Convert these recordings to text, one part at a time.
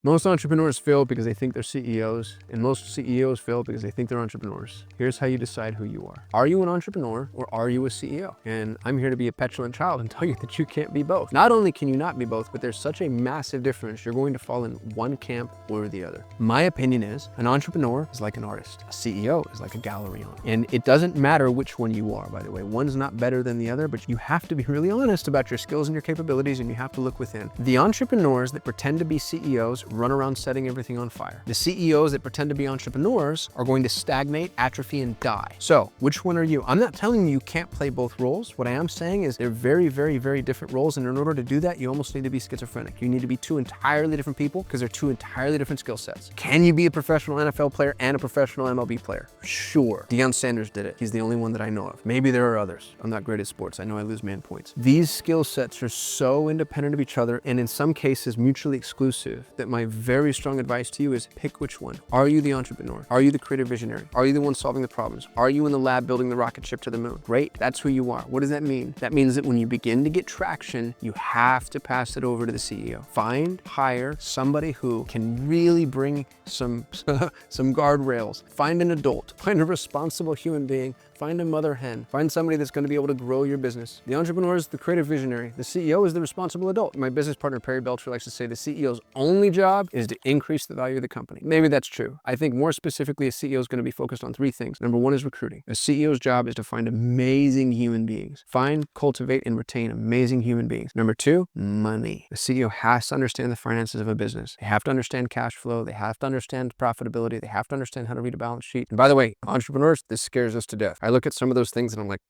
Most entrepreneurs fail because they think they're CEOs, and most CEOs fail because they think they're entrepreneurs. Here's how you decide who you are. Are you an entrepreneur or are you a CEO? And I'm here to be a petulant child and tell you that you can't be both. Not only can you not be both, but there's such a massive difference. You're going to fall in one camp or the other. My opinion is an entrepreneur is like an artist. A CEO is like a gallery owner. And it doesn't matter which one you are, by the way. One's not better than the other, but you have to be really honest about your skills and your capabilities, and you have to look within. The entrepreneurs that pretend to be CEOs run around setting everything on fire. The CEOs that pretend to be entrepreneurs are going to stagnate, atrophy, and die. So which one are you? I'm not telling you can't play both roles. What I am saying is they're very, very, very different roles. And in order to do that, you almost need to be schizophrenic. You need to be two entirely different people because they're two entirely different skill sets. Can you be a professional NFL player and a professional MLB player? Sure. Deion Sanders did it. He's the only one that I know of. Maybe there are others. I'm not great at sports. I know I lose man points. These skill sets are so independent of each other and in some cases mutually exclusive that my very strong advice to you is pick which one. Are you the entrepreneur? Are you the creative visionary? Are you the one solving the problems? Are you in the lab building the rocket ship to the moon? Great, that's who you are. What does that mean? That means that when you begin to get traction, you have to pass it over to the CEO. Hire somebody who can really bring some guardrails. Find an adult, find a responsible human being, find a mother hen, find somebody that's going to be able to grow your business. The entrepreneur is the creative visionary. The CEO is the responsible adult. My business partner, Perry Belcher, likes to say the CEO's only job is to increase the value of the company. Maybe that's true. I think more specifically, a CEO is going to be focused on three things. Number one is recruiting. A CEO's job is to find amazing human beings. Find, cultivate, and retain amazing human beings. Number two, money. The CEO has to understand the finances of a business. They have to understand cash flow. They have to understand profitability. They have to understand how to read a balance sheet. And by the way, entrepreneurs, this scares us to death. I look at some of those things and I'm like,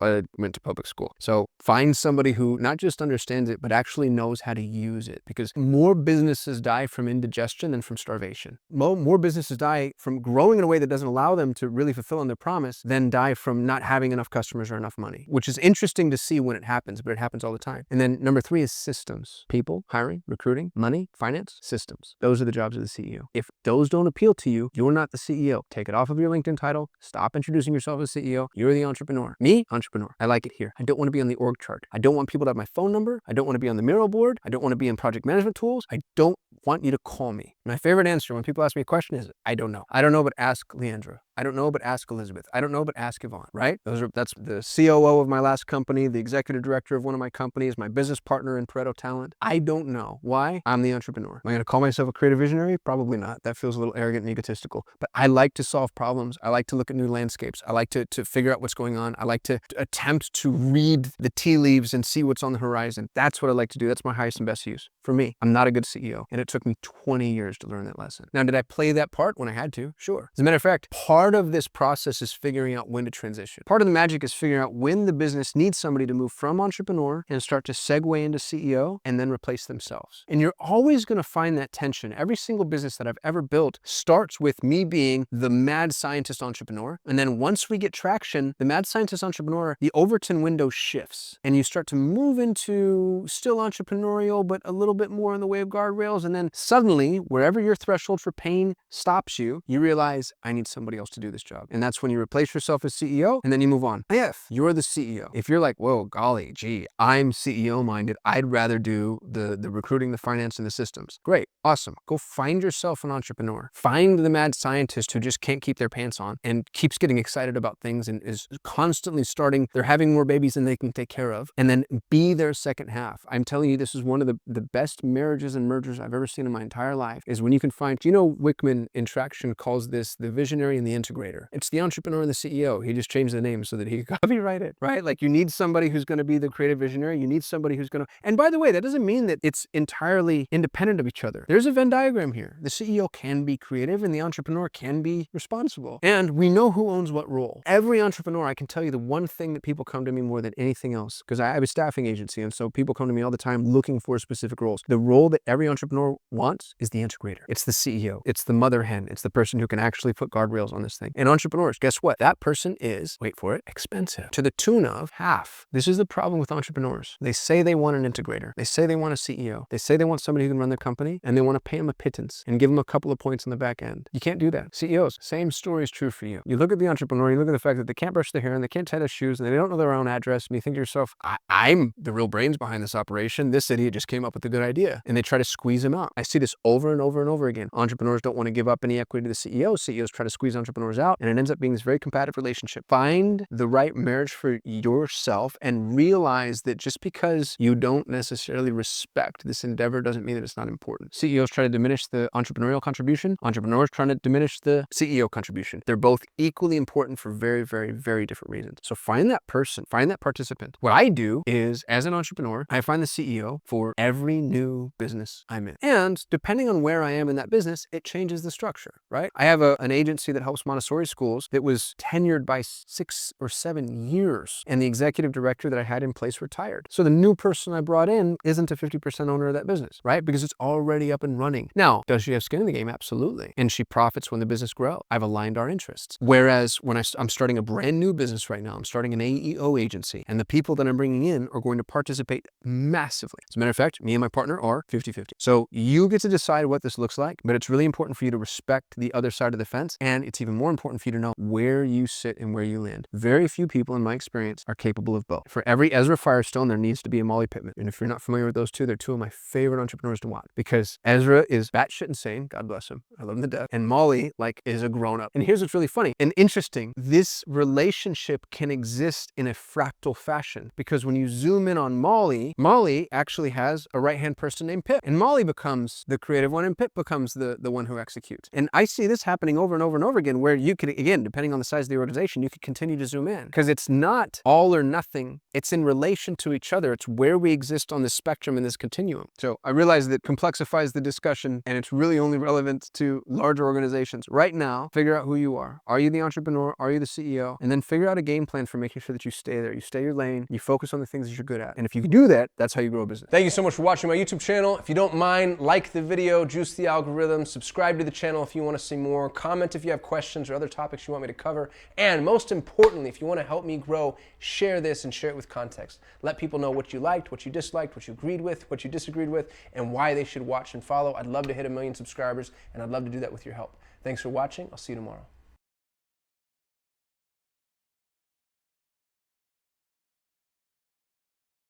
I went to public school. So find somebody who not just understands it, but actually knows how to use it, because more businesses die from indigestion than from starvation. More businesses die from growing in a way that doesn't allow them to really fulfill on their promise than die from not having enough customers or enough money, which is interesting to see when it happens, but it happens all the time. And then number three is systems. People, hiring, recruiting, money, finance, systems. Those are the jobs of the CEO. If those don't appeal to you, you're not the CEO. Take it off of your LinkedIn title. Stop introducing yourself as CEO. You're the entrepreneur. Me, entrepreneur. I like it here. I don't want to be on the org chart. I don't want people to have my phone number. I don't want to be on the Miro board. I don't want to be in project management tools. I don't want you to call me. My favorite answer when people ask me a question is, I don't know. I don't know, but ask Leandra. I don't know, but ask Elizabeth. I don't know, but ask Yvonne, right? That's the COO of my last company, the executive director of one of my companies, my business partner in Pareto Talent. I don't know. Why? I'm the entrepreneur. Am I going to call myself a creative visionary? Probably not. That feels a little arrogant and egotistical. But I like to solve problems. I like to look at new landscapes. I like to figure out what's going on. I like to attempt to read the tea leaves and see what's on the horizon. That's what I like to do. That's my highest and best use. For me, I'm not a good CEO. And it took me 20 years to learn that lesson. Now, did I play that part when I had to? Sure. As a matter of fact, part of this process is figuring out when to transition. Part of the magic is figuring out when the business needs somebody to move from entrepreneur and start to segue into CEO and then replace themselves. And you're always going to find that tension. Every single business that I've ever built starts with me being the mad scientist entrepreneur. And then once we get traction, the mad scientist entrepreneur, the Overton window shifts and you start to move into still entrepreneurial, but a little bit more in the way of guardrails. And then suddenly, wherever your threshold for pain stops you, you realize I need somebody else to do this job. And that's when you replace yourself as CEO and then you move on. If you're the CEO, if you're like, whoa, golly, gee, I'm CEO minded, I'd rather do the recruiting, the finance, and the systems. Great, awesome. Go find yourself an entrepreneur. Find the mad scientist who just can't keep their pants on and keeps getting excited about things and is constantly starting, they're having more babies than they can take care of, and then be their second half. I'm telling you, this is one of the best marriages and mergers I've ever seen in my entire life, is when you can find, Wickman in Traction calls this the visionary and the integrator. It's the entrepreneur and the CEO. He just changed the name so that he could copyright it, right? Like you need somebody who's going to be the creative visionary. You need somebody who's going to, and by the way, that doesn't mean that it's entirely independent of each other. There's a Venn diagram here. The CEO can be creative and the entrepreneur can be responsible. And we know who owns what role. Every entrepreneur, I can tell you the one thing that people come to me more than anything else, because I have a staffing agency. And so people come to me all the time looking for specific roles. The role that every entrepreneur wants is the integrator. It's the CEO. It's the mother hen. It's the person who can actually put guardrails on this this thing. And entrepreneurs, guess what? That person is, wait for it, expensive to the tune of half. This is the problem with entrepreneurs. They say they want an integrator. They say they want a CEO. They say they want somebody who can run their company, and they want to pay them a pittance and give them a couple of points on the back end. You can't do that. CEOs, same story is true for you. You look at the entrepreneur, you look at the fact that they can't brush their hair and they can't tie their shoes and they don't know their own address, and you think to yourself, I'm the real brains behind this operation. This idiot just came up with a good idea, and they try to squeeze him out. I see this over and over and over again. Entrepreneurs don't want to give up any equity to the CEOs. CEOs try to squeeze entrepreneurs out, and it ends up being this very competitive relationship. Find the right marriage for yourself and realize that just because you don't necessarily respect this endeavor doesn't mean that it's not important. CEOs try to diminish the entrepreneurial contribution. Entrepreneurs trying to diminish the CEO contribution. They're both equally important for very, very, very different reasons. So find that person, find that participant. What I do is, as an entrepreneur, I find the CEO for every new business I'm in. And depending on where I am in that business, it changes the structure, right? I have an agency that helps Montessori schools that was tenured by 6 or 7 years, and the executive director that I had in place retired. So the new person I brought in isn't a 50% owner of that business, right? Because it's already up and running. Now, does she have skin in the game? Absolutely. And she profits when the business grows. I've aligned our interests. Whereas when I'm starting a brand new business right now, I'm starting an AEO agency, and the people that I'm bringing in are going to participate massively. As a matter of fact, me and my partner are 50-50. So you get to decide what this looks like, but it's really important for you to respect the other side of the fence, and it's even more important for you to know where you sit and where you land. Very few people, in my experience, are capable of both. For every Ezra Firestone, there needs to be a Molly Pittman. And if you're not familiar with those two, they're two of my favorite entrepreneurs to watch, because Ezra is batshit insane, God bless him, I love him to death, and Molly, like, is a grown-up. And here's what's really funny and interesting. This relationship can exist in a fractal fashion, because when you zoom in on Molly, Molly actually has a right-hand person named Pip, and Molly becomes the creative one, and Pip becomes the one who executes. And I see this happening over and over and over again, where you could, again, depending on the size of the organization, you could continue to zoom in, because it's not all or nothing. It's in relation to each other. It's where we exist on this spectrum in this continuum. So I realize that complexifies the discussion, and it's really only relevant to larger organizations. Right now, figure out who you are. Are you the entrepreneur? Are you the CEO? And then figure out a game plan for making sure that you stay there. You stay your lane. You focus on the things that you're good at. And if you can do that, that's how you grow a business. Thank you so much for watching my YouTube channel. If you don't mind, like the video, juice the algorithm, subscribe to the channel if you want to see more, comment if you have questions or other topics you want me to cover. And most importantly, if you want to help me grow, share this and share it with context. Let people know what you liked, what you disliked, what you agreed with, what you disagreed with, and why they should watch and follow. I'd love to hit 1 million subscribers, and I'd love to do that with your help. Thanks for watching. I'll see you tomorrow.